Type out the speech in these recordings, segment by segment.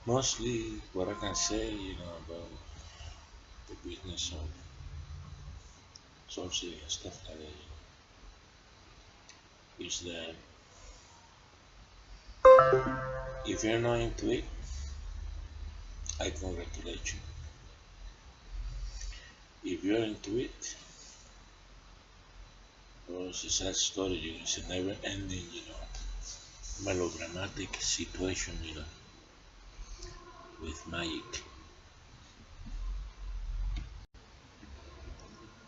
Mostly, what I can say, about the business of sorcery and stuff like that, is that if you're not into it, I congratulate you. If you're into it, well, it's a sad story, it's a never ending, melodramatic situation, with magic.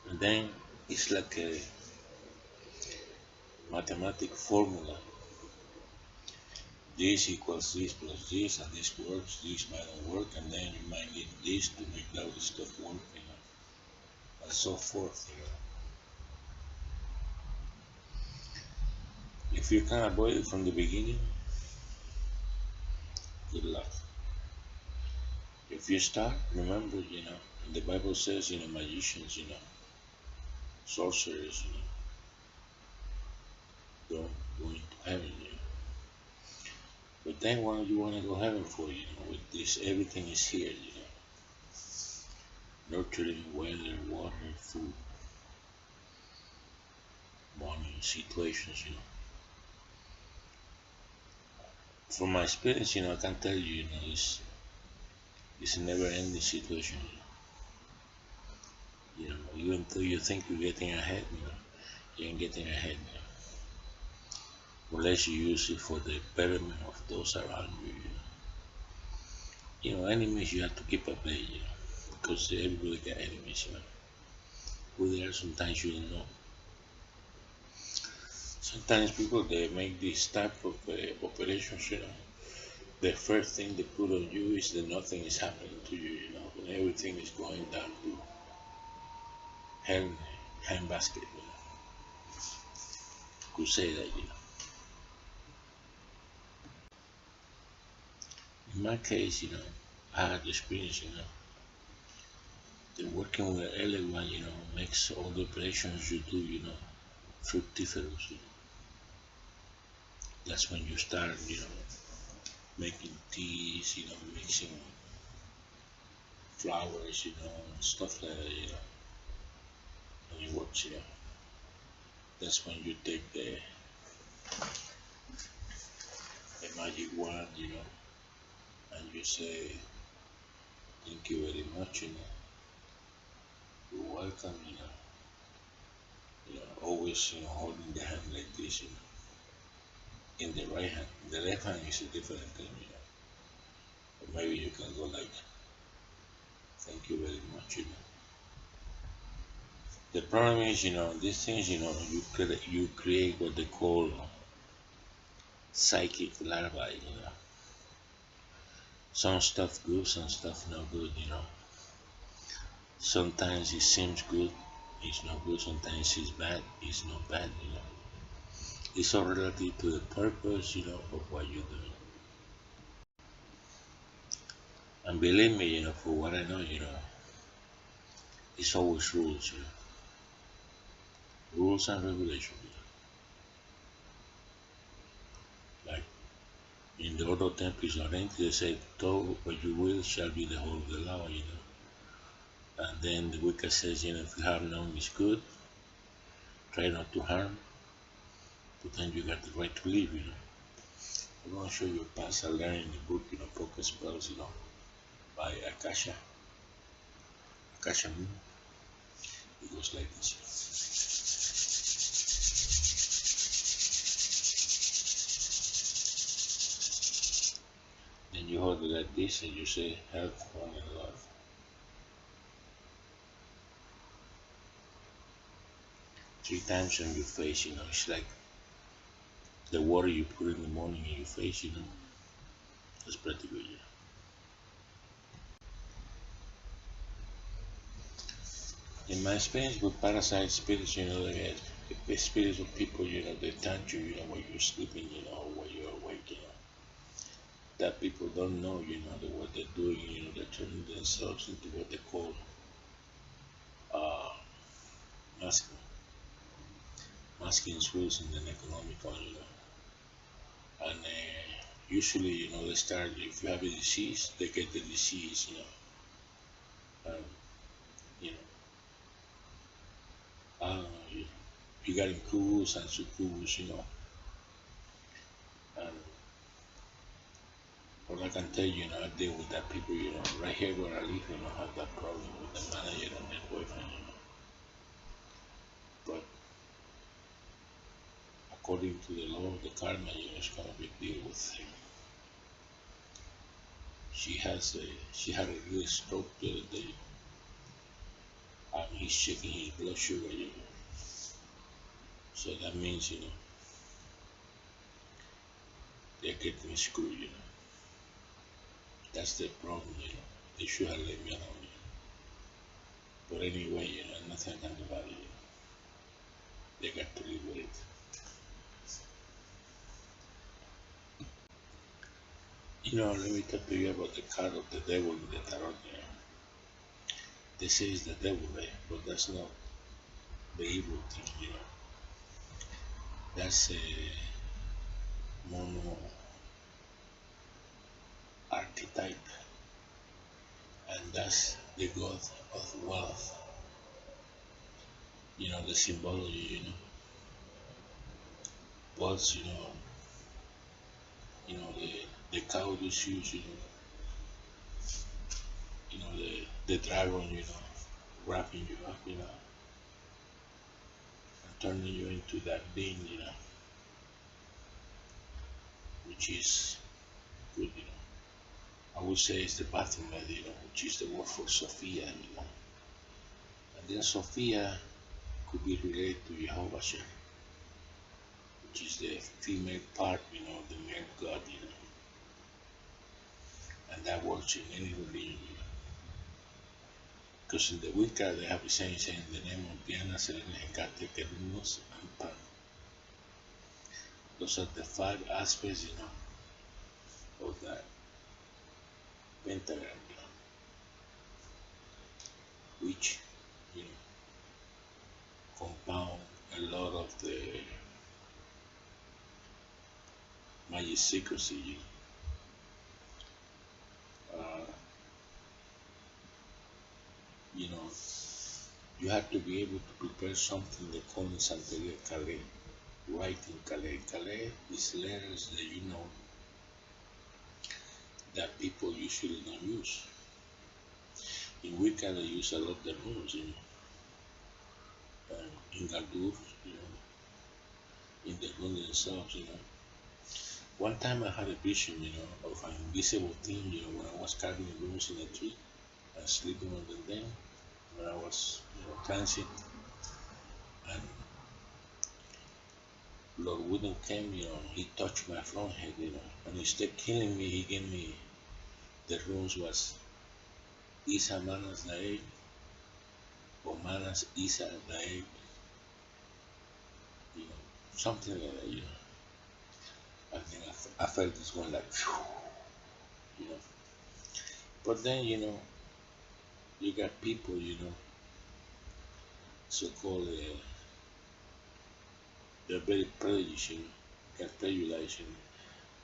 And then it's like a mathematic formula. This equals this plus this, and this works, this might not work, and then you might need this to make that stuff work, and so forth, If you can avoid it from the beginning, good luck. If you start, remember, the Bible says, magicians, sorcerers, don't go into heaven, But then what do you want to go heaven for, with this, everything is here, Nurturing, weather, water, food, money, situations, From my experience, I can tell you, it's a never-ending situation, Even though you think you're getting ahead, you ain't getting ahead, Unless you use it for the betterment of those around you, Enemies you have to keep at bay, because everybody got enemies, Who they are sometimes you don't know. Sometimes people they make this type of operations, The first thing they put on you is that nothing is happening to you, when everything is going down to hand handbasket, Could say that, In my case, I had experience, the working with everyone, makes all the operations you do, fructiferous. That's when you start, making teas, mixing flowers, and stuff like that, and it works, That's when you take the magic wand, and you say, thank you very much, You're welcome, Always, holding the hand like this, in the right hand. The left hand is a different thing, Or maybe you can go like, thank you very much, The problem is, these things, you create what they call psychic larvae, Some stuff good, some stuff not good, Sometimes it seems good, it's not good. Sometimes it's bad, it's not bad, It's all relative to the purpose, of what you're doing. And believe me, for what I know, it's always rules, Rules and regulations, Like in the Ordo Templis Laurenti, they say, "Do what you will shall be the whole of the law," And then the Wicca says, if you have known is good, try not to harm, but then you got the right to live, I'm gonna show you a pass I learned in the book, Focus Spells, by Akasha Moon. It goes like this. Then you hold it like this and you say health, home, and love. 3 times on your face, it's like the water you put in the morning in your face, That's pretty good, In my experience with parasite spirits, the spirits of people, they touch you, while you're sleeping, or while you're awake, That people don't know, what they're doing, they're turning themselves into what they call uh, masking, masking schools and then economical, and usually, they start, if you have a disease, they get the disease, um, you know, I don't know, you got incubus and succubus, and what I can tell you, I deal with that people, right here where I live, have that problem with the manager and their boyfriend, but according to the law of the karma, it's gonna be deal with him. She had a real stroke the other day, and he's checking his blood sugar, so that means, they're getting screwed, That's the problem, They should have let me alone, But anyway, nothing I can do about it, They got to live with it. Let me talk to you about the card of the devil in the tarot, They say it's the devil, right? But that's not the evil thing, That's a mono archetype, and that's the god of wealth. The symbology, Bulls, the cow just use, the dragon, wrapping you up, and turning you into that being, which is good, I would say it's the Baphomet, which is the word for Sophia, And then Sophia could be related to Jehovah Shah, which is the female part, the male god, And that works in any religion, Because in the Wicca they have a saying the name of Diana, Selene, Hecate, Kerberos, and Pan. Those are the 5 aspects, of that pentagram, which, compound a lot of the magic secrecy, you know, you have to be able to prepare something they call in Santeria Calais, writing Calais. Calais is letters that that people usually don't use. In Wicca they use a lot of the runes, in Galdur, in the runes themselves, One time I had a vision, of an invisible thing, when I was carving runes in a tree and sleeping under them, when I was, transit, and Lord Wooden came, he touched my front head, and instead of killing me, he gave me the runes was Isa Manas Daeg, or Manas Isa Daeg, something like that, I think I felt this one like, phew, But then, you got people, so-called, they're very prejudiced, can prejudice,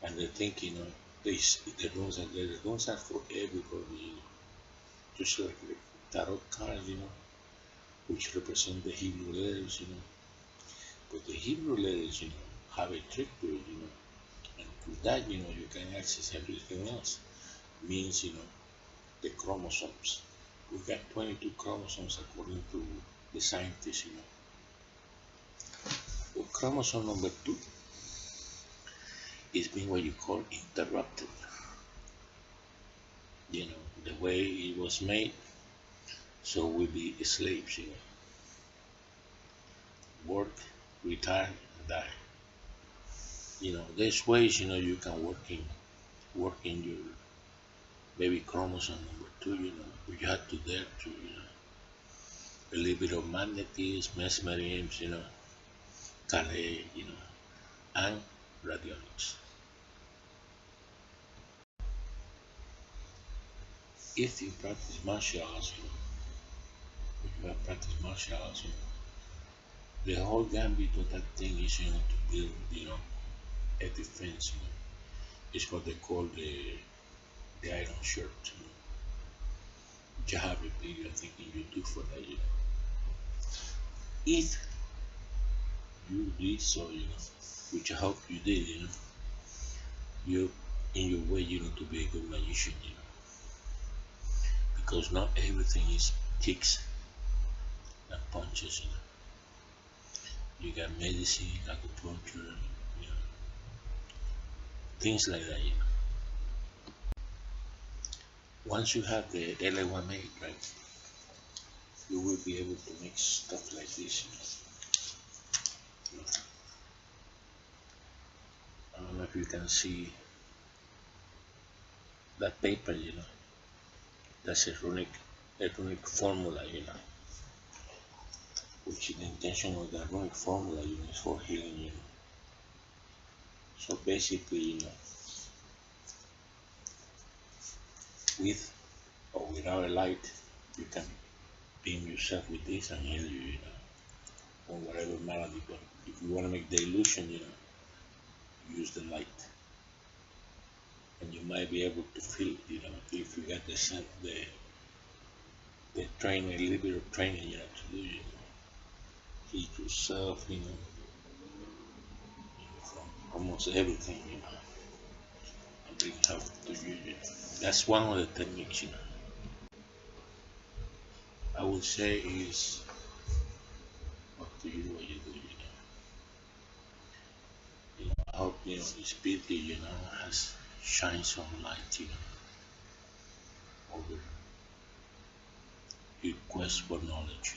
and they think, the rules are there. The rules are for everybody, just like the tarot cards, which represent the Hebrew letters, But the Hebrew letters, have a trick to it, And with that, you can access everything else. Means, the chromosomes. We got 22 chromosomes according to the scientists, Well, chromosome number 2 is being what you call interrupted. The way it was made, so we'll be slaves, Work, retire, die. There's ways, you can work in your baby chromosome number 2, but you have to dare to, a little bit of magnetism, mesmerism, Calais, and radionics. If you practice martial arts, if you have practiced martial arts, the whole gambit of that thing is, to build, a defense, It's what they call the iron shirt. You know, which I have a video I think in YouTube for that. You know, if you did so, you know, which I hope you did, you know, you in your way, you know, to be a good magician, you know, because not everything is kicks and punches, you know. You got medicine, acupuncture, you know, things like that, you know. Once you have the LA1 made, right, you will be able to make stuff like this, you know. I don't know if you can see that paper, you know. That's a runic formula, you know. Which is the intention of the runic formula, you know, is for healing, you know. So basically, you know, with or without a light, you can beam yourself with this and heal you, you know, from whatever malady. But if you want to make the illusion, you know, use the light, and you might be able to feel, you know, if you get the training, a little bit of training, you know, to do, you know, heal yourself, you know, from almost everything, you know, and bring health to you, you know. That's one of the techniques, you know. I would say is up to you what you do, you know. You know, I hope, you know, this video, you know, has shine some light, you know, over your quest for knowledge.